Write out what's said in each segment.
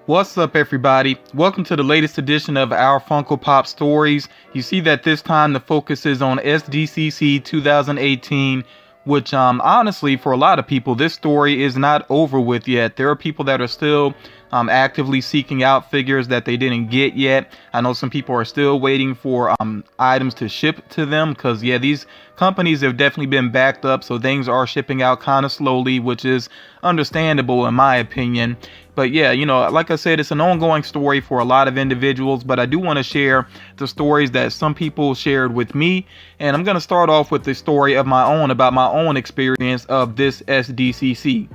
What's up, everybody? Welcome to the latest edition of our Funko Pop Stories. You see that this time the focus is on SDCC 2018, which honestly, for a lot of people, this story is not over with yet. There are people that are still actively seeking out figures that they didn't get yet. I know some people are still waiting for items to ship to them because, yeah, these companies have definitely been backed up, so things are shipping out kind of slowly, which is understandable in my opinion. But yeah, like I said, it's an ongoing story for a lot of individuals, but I do want to share the stories that some people shared with me. And I'm going to start off with the story of my own, about my own experience of this SDCC.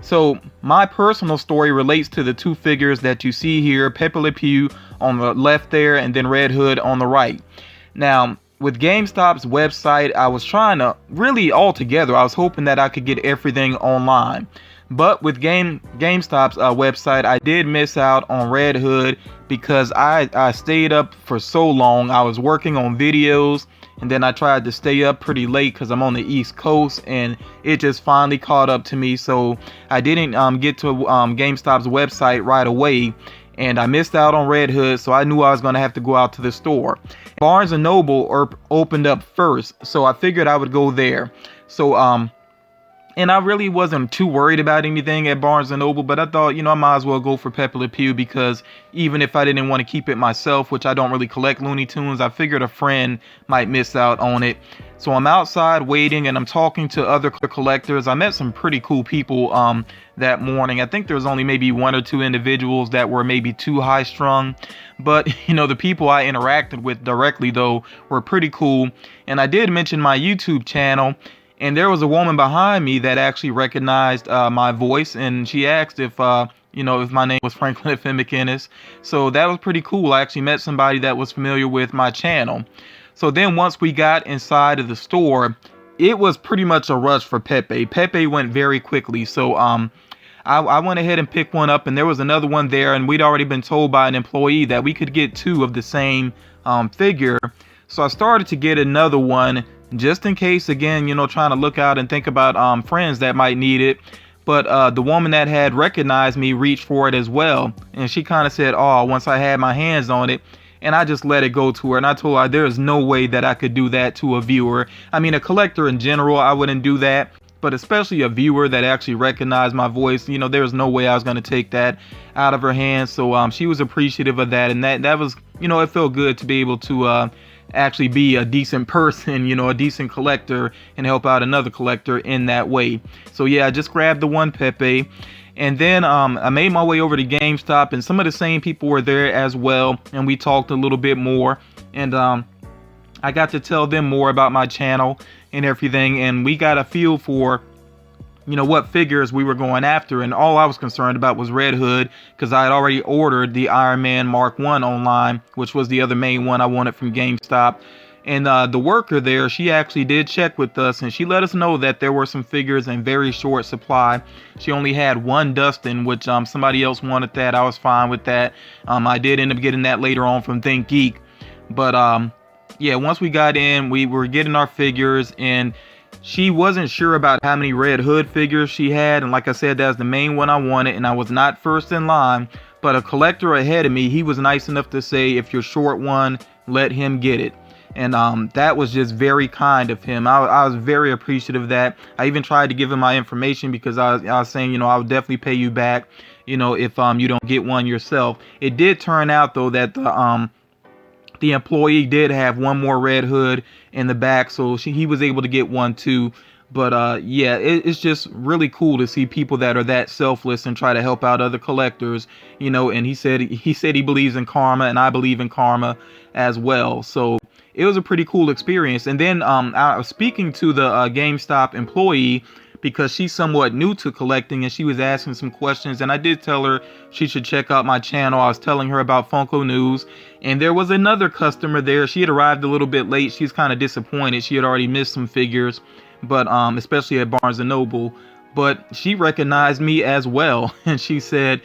So my personal story relates to the two figures that you see here, Pepe Le Pew on the left there, and then Red Hood on the right. Now, with GameStop's website, I was trying to really altogether, I was hoping that I could get everything online. But with GameStop's website, I did miss out on Red Hood because I stayed up for so long. I was working on videos, and then I tried to stay up pretty late because I'm on the East Coast, and it just finally caught up to me. So I didn't get to GameStop's website right away, and I missed out on Red Hood, so I knew I was going to have to go out to the store. Barnes & Noble opened up first, so I figured I would go there. So and I really wasn't too worried about anything at Barnes & Noble, but I thought, I might as well go for Pepe Le Pew because even if I didn't want to keep it myself, which I don't really collect Looney Tunes, I figured a friend might miss out on it. So I'm outside waiting and I'm talking to other collectors. I met some pretty cool people that morning. I think there was only maybe one or two individuals that were maybe too high strung, but the people I interacted with directly though were pretty cool. And I did mention my YouTube channel. And there was a woman behind me that actually recognized my voice, and she asked if if my name was Franklyn McInnis. So that was pretty cool. I actually met somebody that was familiar with my channel. So then once we got inside of the store, it was pretty much a rush for Pepe. Pepe went very quickly. So I went ahead and picked one up, and there was another one there, and we'd already been told by an employee that we could get two of the same figure. So I started to get another one, just in case, again, trying to look out and think about friends that might need it. But the woman that had recognized me reached for it as well, and she kind of said, "Oh," once I had my hands on it, and I just let it go to her, and I told her there is no way that I could do that to a viewer. I mean, a collector in general, I wouldn't do that, but especially a viewer that actually recognized my voice, there's no way I was going to take that out of her hands. So she was appreciative of that, and that was, it felt good to be able to actually be a decent person, a decent collector, and help out another collector in that way. So yeah, I just grabbed the one Pepe, and then I made my way over to GameStop, and some of the same people were there as well, and we talked a little bit more, and I got to tell them more about my channel and everything, and we got a feel for what figures we were going after. And all I was concerned about was Red Hood, because I had already ordered the Iron Man Mark I online, which was the other main one I wanted from GameStop. And the worker there, she actually did check with us, and she let us know that there were some figures in very short supply. She only had one Dustin, which somebody else wanted that. I was fine with that. I did end up getting that later on from Think Geek. But yeah, once we got in, we were getting our figures, and she wasn't sure about how many Red Hood figures she had, and like I said, that's the main one I wanted, and I was not first in line, but a collector ahead of me, he was nice enough to say, if you're short one, let him get it. And that was just very kind of him. I was very appreciative of that. I even tried to give him my information because I was saying, I would definitely pay you back, if you don't get one yourself. It did turn out though that the employee did have one more Red Hood in the back, so he was able to get one too. But yeah, it's just really cool to see people that are that selfless and try to help out other collectors, and he said he believes in karma, and I believe in karma as well. So it was a pretty cool experience. And then I was speaking to the GameStop employee, because she's somewhat new to collecting, and she was asking some questions, and I did tell her she should check out my channel. I was telling her about Funko News, and there was another customer there. She had arrived a little bit late. She's kind of disappointed. She had already missed some figures, but especially at Barnes & Noble, but she recognized me as well, and she said,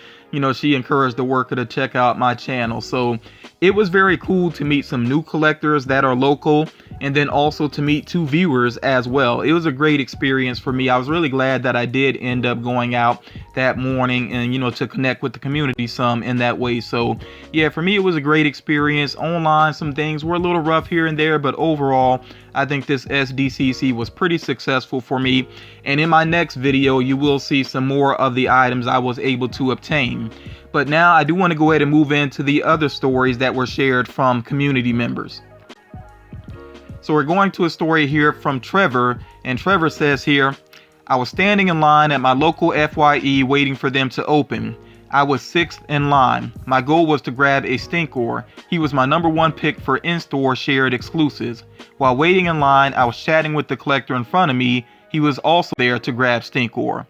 she encouraged the worker to check out my channel. So it was very cool to meet some new collectors that are local and then also to meet 2 viewers as well. It was a great experience for me. I was really glad that I did end up going out that morning and, you know, to connect with the community some in that way. So yeah, for me, it was a great experience. Online, some things were a little rough here and there, but overall, I think this SDCC was pretty successful for me. And in my next video, you will see some more of the items I was able to obtain. But now I do want to go ahead and move into the other stories that were shared from community members. So we're going to a story here from Trevor, and Trevor says here, I was standing in line at my local FYE waiting for them to open. I was 6th in line. My goal was to grab a Stinkor. He was my #1 pick for in-store shared exclusives. While waiting in line, I was chatting with the collector in front of me. He was also there to grab Stinkor.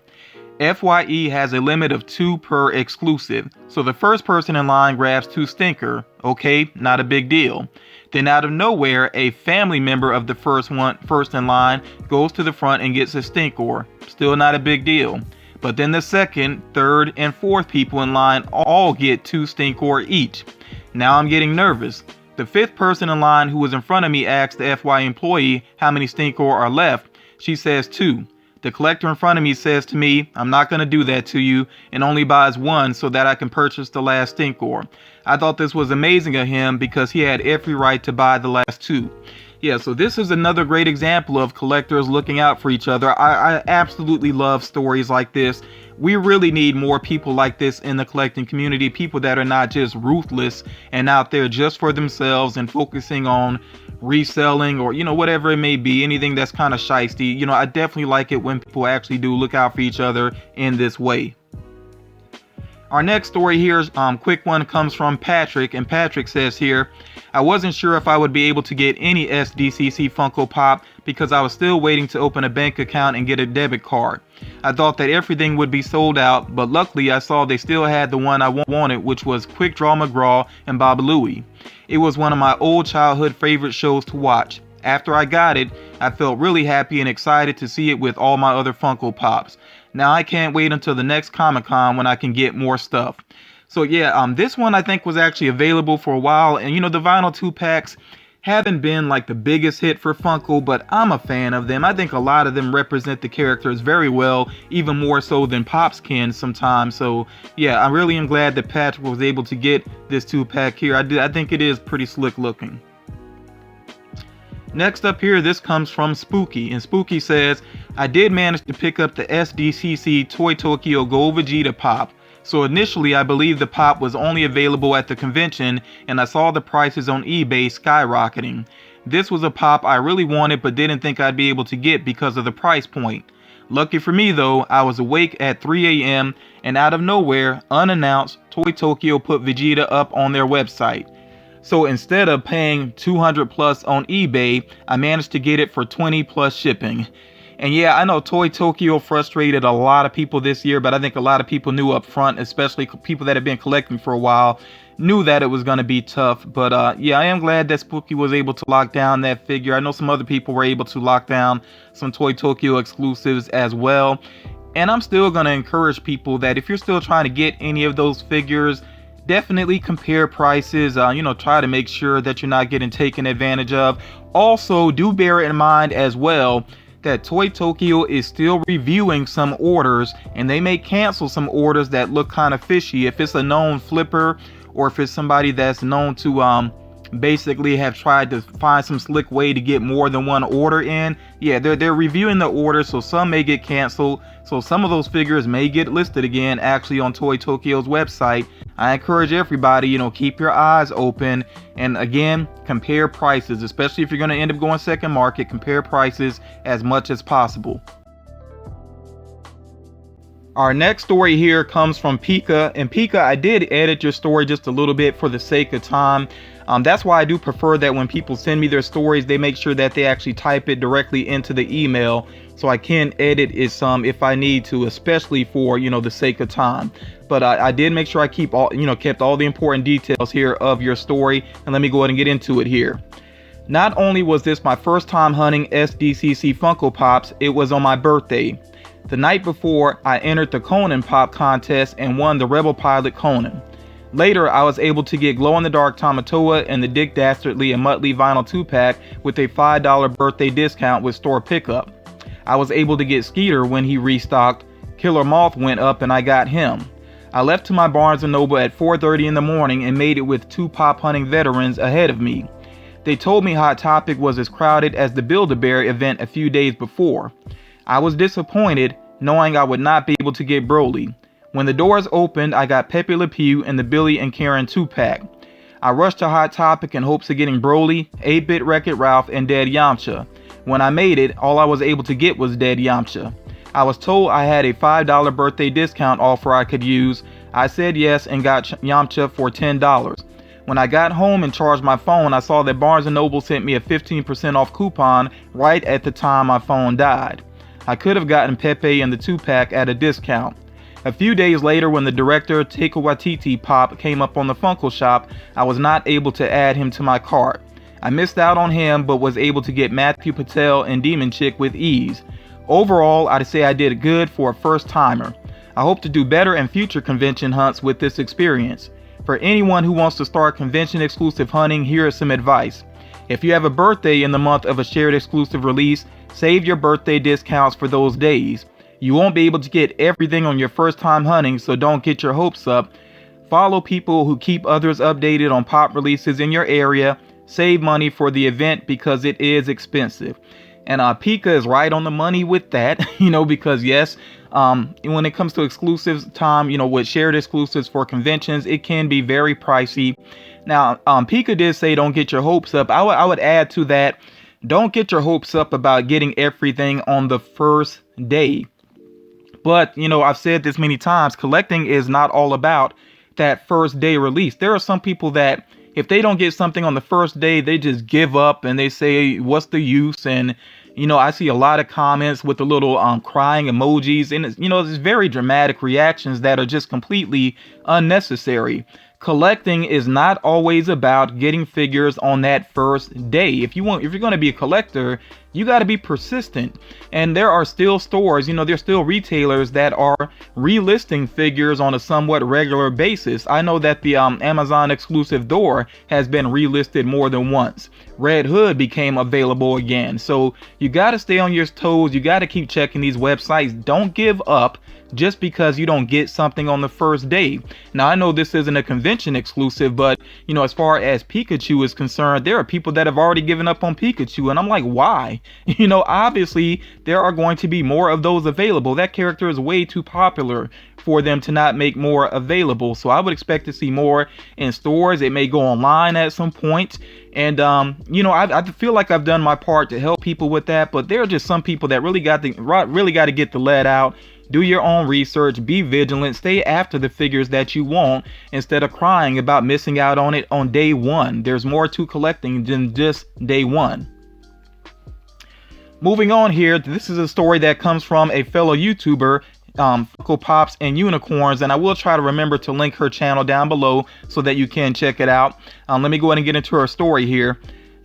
FYE has a limit of 2 per exclusive, so the first person in line grabs 2 Stinker. Okay, not a big deal. Then out of nowhere, a family member of the first in line goes to the front and gets a Stinkor. Still not a big deal. But then the second, third, and fourth people in line all get 2 Stinkor each. Now I'm getting nervous. The 5th person in line who was in front of me asks the FYE employee how many Stinkor are left. She says 2. The collector in front of me says to me, I'm not going to do that to you, and only buys 1 so that I can purchase the last Stinkor. I thought this was amazing of him because he had every right to buy the last 2. Yeah, so this is another great example of collectors looking out for each other. I absolutely love stories like this. We really need more people like this in the collecting community, people that are not just ruthless and out there just for themselves and focusing on reselling or, you know, whatever it may be, anything that's kind of shysty. You know, I definitely like it when people actually do look out for each other in this way. Our next story here, quick one, comes from Patrick, and Patrick says here, I wasn't sure if I would be able to get any SDCC Funko Pop because I was still waiting to open a bank account and get a debit card. I thought that everything would be sold out, but luckily I saw they still had the one I wanted, which was Quick Draw McGraw and Babalooey. It was one of my old childhood favorite shows to watch. After I got it, I felt really happy and excited to see it with all my other Funko Pops. Now I can't wait until the next Comic-Con when I can get more stuff. So yeah, this one I think was actually available for a while, and you know, the vinyl 2-packs haven't been like the biggest hit for Funko, but I'm a fan of them. I think a lot of them represent the characters very well, even more so than Pops can sometimes. So yeah, I really am glad that Patrick was able to get this 2-pack here. I think it is pretty slick looking. Next up here, this comes from Spooky, and Spooky says, I did manage to pick up the SDCC Toy Tokyo Gold Vegeta Pop. So initially I believe the pop was only available at the convention, and I saw the prices on eBay skyrocketing. This was a pop I really wanted but didn't think I'd be able to get because of the price point. Lucky for me though, I was awake at 3 a.m. and out of nowhere, unannounced, Toy Tokyo put Vegeta up on their website. So instead of paying $200 plus on eBay, I managed to get it for $20 plus shipping. And yeah, I know Toy Tokyo frustrated a lot of people this year, but I think a lot of people knew up front, especially people that have been collecting for a while, knew that it was going to be tough. But yeah, I am glad that Spooky was able to lock down that figure. I know some other people were able to lock down some Toy Tokyo exclusives as well. And I'm still going to encourage people that if you're still trying to get any of those figures, definitely compare prices, you know, try to make sure that you're not getting taken advantage of. Also, do bear in mind as well that Toy Tokyo is still reviewing some orders, and they may cancel some orders that look kind of fishy. If it's a known flipper or if it's somebody that's known to basically have tried to find some slick way to get more than one order in, yeah, they're reviewing the orders, so some may get canceled. So some of those figures may get listed again actually on Toy Tokyo's website. I encourage everybody, you know, keep your eyes open, and again, compare prices, especially if you're going to end up going second market. Compare prices as much as possible. Our next story here comes from Pika, and Pika, I did edit your story just a little bit for the sake of time. That's why I do prefer that when people send me their stories, they make sure that they actually type it directly into the email, so I can edit it some if I need to, especially for, you know, the sake of time. But I did make sure I kept all the important details here of your story, and let me go ahead and get into it here. Not only was this my first time hunting SDCC Funko Pops, it was on my birthday. The night before, I entered the Conan Pop contest and won the Rebel Pilot Conan. Later, I was able to get glow-in-the-dark Tamatoa and the Dick Dastardly and Muttley vinyl 2-pack with a $5 birthday discount with store pickup. I was able to get Skeeter when he restocked. Killer Moth went up and I got him. I left to my Barnes & Noble at 4:30 in the morning and made it with 2 pop hunting veterans ahead of me. They told me Hot Topic was as crowded as the Build-A-Bear event a few days before. I was disappointed, knowing I would not be able to get Broly. When the doors opened, I got Pepe Le Pew and the Billy and Karen 2-pack. I rushed to Hot Topic in hopes of getting Broly, 8-Bit Wreck-It Ralph, and Dead Yamcha. When I made it, all I was able to get was Dead Yamcha. I was told I had a $5 birthday discount offer I could use. I said yes and got Yamcha for $10. When I got home and charged my phone, I saw that Barnes & Noble sent me a 15% off coupon right at the time my phone died. I could have gotten Pepe and the 2-pack at a discount. A few days later, when the director Taika Waititi pop came up on the Funko shop, I was not able to add him to my cart. I missed out on him, but was able to get Matthew Patel and Demon Chick with ease. Overall, I'd say I did good for a first timer. I hope to do better in future convention hunts with this experience. For anyone who wants to start convention exclusive hunting, here is some advice. If you have a birthday in the month of a shared exclusive release, save your birthday discounts for those days. You won't be able to get everything on your first time hunting, so don't get your hopes up. Follow people who keep others updated on pop releases in your area. Save money for the event because it is expensive. And Pika is right on the money with that, because yes, when it comes to exclusives time, with shared exclusives for conventions, it can be very pricey. Now, Pika did say don't get your hopes up. I would add to that, don't get your hopes up about getting everything on the first day. But, I've said this many times, collecting is not all about that first day release. There are some people that if they don't get something on the first day, they just give up and they say, what's the use? And, I see a lot of comments with the little crying emojis and, it's very dramatic reactions that are just completely unnecessary. Collecting is not always about getting figures on that first day. If you're going to be a collector, you got to be persistent. And there are still stores, there's still retailers that are relisting figures on a somewhat regular basis. I know that the Amazon exclusive door has been relisted more than once. Red Hood became available again. So you got to stay on your toes. You got to keep checking these websites. Don't give up just because you don't get something on the first day. Now, I know this isn't a convention exclusive, but, as far as Pikachu is concerned, there are people that have already given up on Pikachu, and I'm like, why? Obviously, there are going to be more of those available. That character is way too popular for them to not make more available. So I would expect to see more in stores. It may go online at some point. And, I feel like I've done my part to help people with that, but there are just some people that really got to get the lead out. Do your own research, be vigilant, stay after the figures that you want instead of crying about missing out on it on day one. There's more to collecting than just day one. Moving on here, this is a story that comes from a fellow YouTuber, Funko Pops and Unicorns, and I will try to remember to link her channel down below so that you can check it out. Let me go ahead and get into her story here.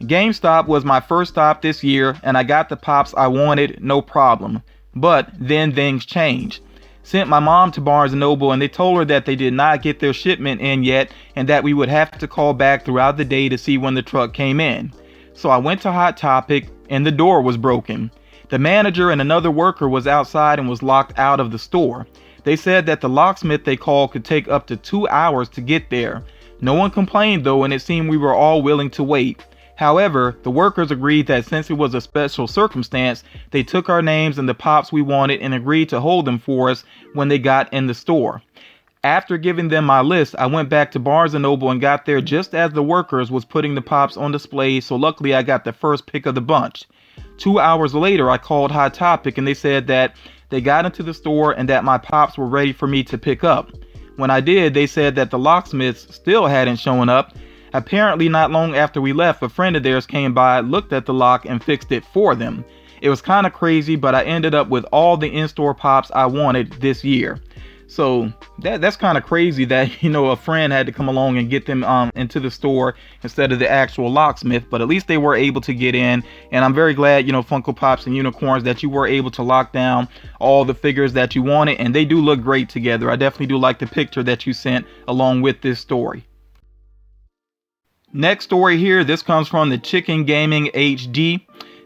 GameStop was my first stop this year, and I got the Pops I wanted, no problem. But then things changed. Sent my mom to Barnes & Noble and they told her that they did not get their shipment in yet and that we would have to call back throughout the day to see when the truck came in. So I went to Hot Topic and the door was broken. The manager and another worker was outside and was locked out of the store. They said that the locksmith they called could take up to 2 hours to get there. No one complained though, and it seemed we were all willing to wait. However, the workers agreed that since it was a special circumstance, they took our names and the Pops we wanted and agreed to hold them for us when they got in the store. After giving them my list, I went back to Barnes & Noble and got there just as the workers was putting the Pops on display, so luckily I got the first pick of the bunch. 2 hours later, I called Hot Topic and they said that they got into the store and that my Pops were ready for me to pick up. When I did, they said that the locksmiths still hadn't shown up. Apparently, not long after we left, a friend of theirs came by, looked at the lock, and fixed it for them. It was kind of crazy, but I ended up with all the in-store Pops I wanted this year. So that's kind of crazy that, you know, a friend had to come along and get them into the store instead of the actual locksmith. But at least they were able to get in, and I'm very glad, you know, Funko Pops and Unicorns, that you were able to lock down all the figures that you wanted, and they do look great together. I definitely do like the picture that you sent along with this story. Next story here, this comes from the Chicken Gaming HD,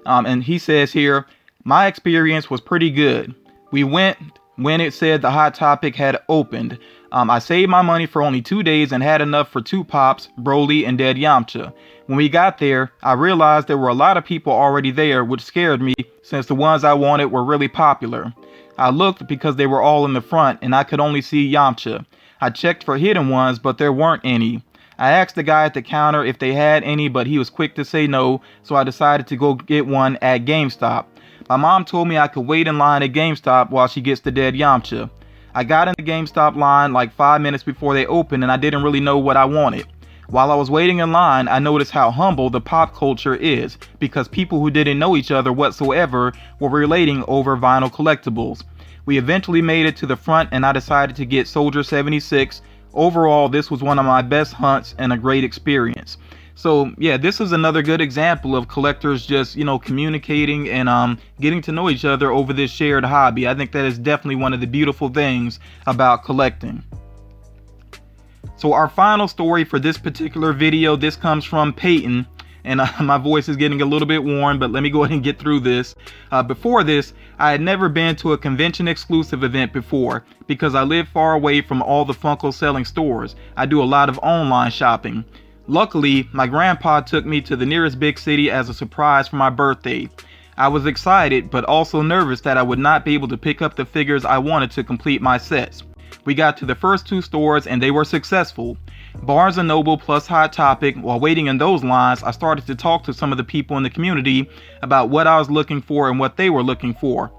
and he says here, my experience was pretty good. We went when it said the Hot Topic had opened. I saved my money for only 2 days and had enough for 2 Pops, Broly, and Dead Yamcha. When we got there, I realized there were a lot of people already there, which scared me since the ones I wanted were really popular. I looked because they were all in the front and I could only see Yamcha. I checked for hidden ones, but there weren't any. I asked the guy at the counter if they had any, but he was quick to say no, so I decided to go get one at GameStop. My mom told me I could wait in line at GameStop while she gets the Dead Yamcha. I got in the GameStop line like 5 minutes before they opened, and I didn't really know what I wanted. While I was waiting in line, I noticed how humble the pop culture is, because people who didn't know each other whatsoever were relating over vinyl collectibles. We eventually made it to the front, and I decided to get Soldier 76. Overall, this was one of my best hunts and a great experience. So yeah, this is another good example of collectors just, you know, communicating and getting to know each other over this shared hobby. I think that is definitely one of the beautiful things about collecting. So our final story for this particular video, this comes from Peyton, and my voice is getting a little bit worn, but let me go ahead and get through this. Before this, I had never been to a convention exclusive event before because I live far away from all the Funko selling stores. I do a lot of online shopping. Luckily, my grandpa took me to the nearest big city as a surprise for my birthday. I was excited, but also nervous that I would not be able to pick up the figures I wanted to complete my sets. We got to the first 2 stores and they were successful. Barnes & Noble plus Hot Topic. While waiting in those lines, I started to talk to some of the people in the community about what I was looking for and what they were looking for.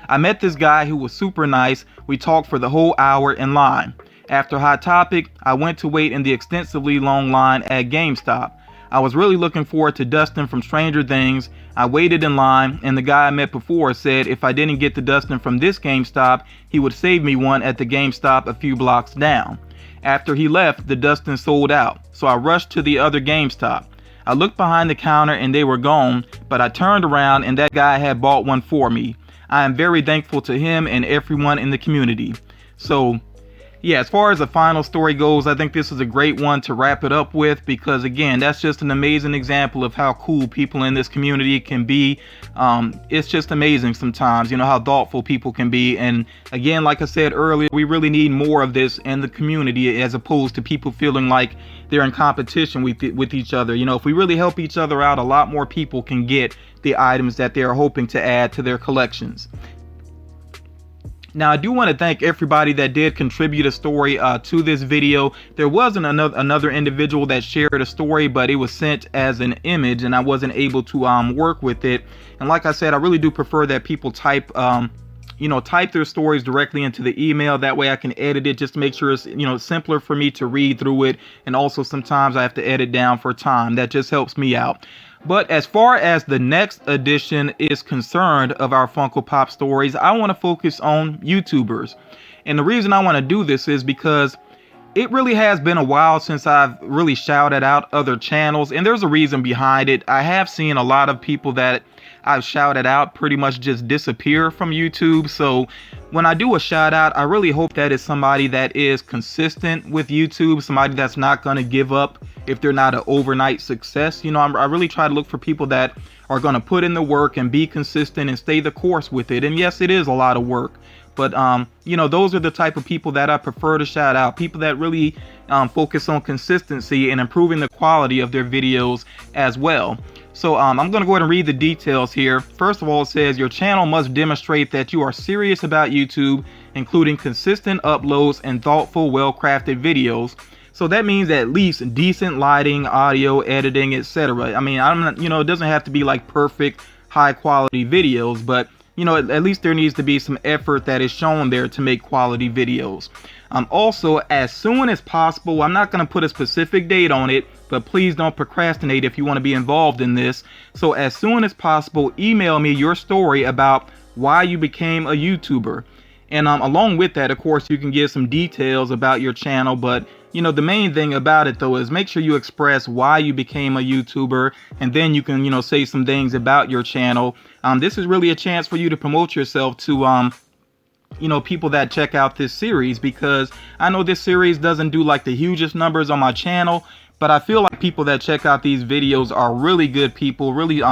I met this guy who was super nice. We talked for the whole hour in line. After Hot Topic, I went to wait in the extensively long line at GameStop. I was really looking forward to Dustin from Stranger Things. I waited in line, and the guy I met before said if I didn't get the Dustin from this GameStop, he would save me one at the GameStop a few blocks down. After he left, the Dustin sold out, so I rushed to the other GameStop. I looked behind the counter and they were gone, but I turned around and that guy had bought one for me. I am very thankful to him and everyone in the community. So yeah, as far as the final story goes, I think this is a great one to wrap it up with, because again, that's just an amazing example of how cool people in this community can be. It's just amazing sometimes, you know, how thoughtful people can be. And again, like I said earlier, we really need more of this in the community, as opposed to people feeling like they're in competition with each other. You know, if we really help each other out, a lot more people can get the items that they're hoping to add to their collections. Now, I do want to thank everybody that did contribute a story to this video. There wasn't another individual that shared a story, but it was sent as an image and I wasn't able to work with it. And like I said, I really do prefer that people type their stories directly into the email. That way I can edit it just to make sure it's, you know, simpler for me to read through it. And also sometimes I have to edit down for time. That just helps me out. But as far as the next edition is concerned of our Funko Pop stories, I want to focus on YouTubers. And the reason I want to do this is because it really has been a while since I've really shouted out other channels, and there's a reason behind it. I have seen a lot of people that I've shouted out pretty much just disappear from YouTube. So when I do a shout out, I really hope that it's somebody that is consistent with YouTube, somebody that's not going to give up if they're not an overnight success. You know, I really try to look for people that are going to put in the work and be consistent and stay the course with it. And yes, it is a lot of work, but you know, those are the type of people that I prefer to shout out. People that really focus on consistency and improving the quality of their videos as well. So I'm going to go ahead and read the details here. First of all, it says your channel must demonstrate that you are serious about YouTube, including consistent uploads and thoughtful, well-crafted videos. So that means at least decent lighting, audio, editing, etc. I mean, I'm not, you know, it doesn't have to be like perfect, high quality videos, but you know, at least there needs to be some effort that is shown there to make quality videos. Also, as soon as possible, I'm not going to put a specific date on it, but please don't procrastinate if you want to be involved in this. So as soon as possible, email me your story about why you became a YouTuber. And along with that, of course, you can give some details about your channel. But the main thing about it though is make sure you express why you became a YouTuber, and then you can say some things about your channel. This is really a chance for you to promote yourself to people that check out this series, because I know this series doesn't do like the hugest numbers on my channel, but I feel like people that check out these videos are really good people, really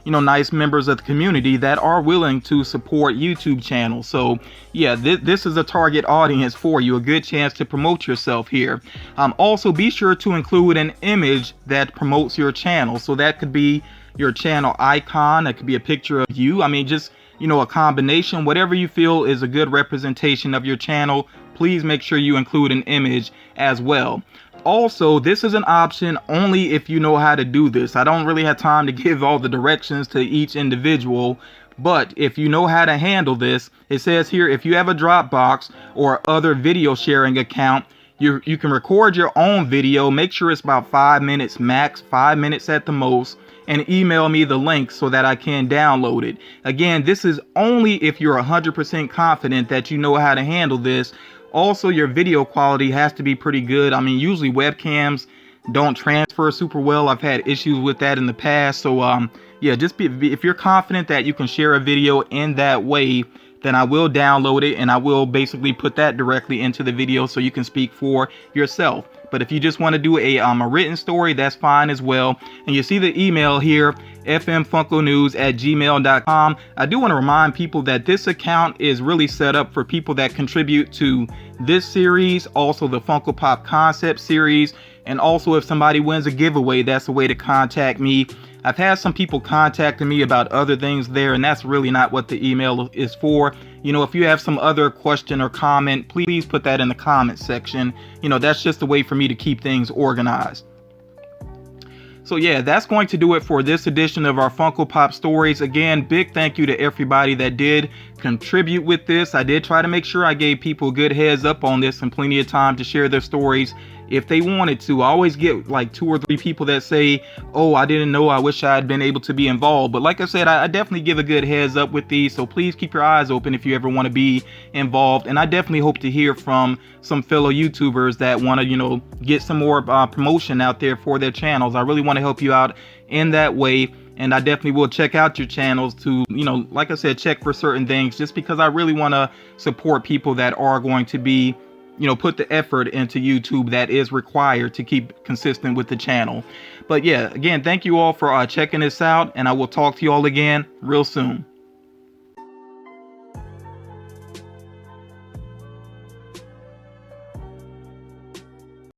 nice members of the community that are willing to support YouTube channels. So yeah, this is a target audience for you, a good chance to promote yourself here. Also be sure to include an image that promotes your channel. So that could be your channel icon, that could be a picture of you. I mean, just a combination, whatever you feel is a good representation of your channel. Please make sure you include an image as well. Also, this is an option only if you know how to do this. I don't really have time to give all the directions to each individual, but if you know how to handle this, it says here, if you have a Dropbox or other video sharing account, you can record your own video. Make sure it's about 5 minutes max, 5 minutes at the most, and email me the link so that I can download it. Again, this is only if you're 100% confident that you know how to handle this. Also, your video quality has to be pretty good. I mean, usually webcams don't transfer super well. I've had issues with that in the past. So yeah, just if you're confident that you can share a video in that way, then I will download it and I will basically put that directly into the video so you can speak for yourself. But if you just want to do a written story, that's fine as well. And you see the email here, fmfunkonews@gmail.com. I do want to remind people that this account is really set up for people that contribute to this series, also the Funko Pop concept series, and also if somebody wins a giveaway, that's a way to contact me. I've had some people contacting me about other things there, and that's really not what the email is for. If you have some other question or comment, please put that in the comment section. That's just a way for me to keep things organized. So yeah, that's going to do it for this edition of our Funko Pop stories. Again, big thank you to everybody that did contribute with this. I did try to make sure I gave people a good heads up on this and plenty of time to share their stories if they wanted to. I always get like 2 or 3 people that say, oh, I didn't know, I wish I had been able to be involved. But like I said, I definitely give a good heads up with these, so please keep your eyes open if you ever want to be involved. And I definitely hope to hear from some fellow YouTubers that want to get some more promotion out there for their channels. I really want to help you out in that way, and I definitely will check out your channels to like I said, check for certain things, just because I really want to support people that are going to be put the effort into YouTube that is required to keep consistent with the channel. But yeah, again, thank you all for checking this out, and I will talk to you all again real soon.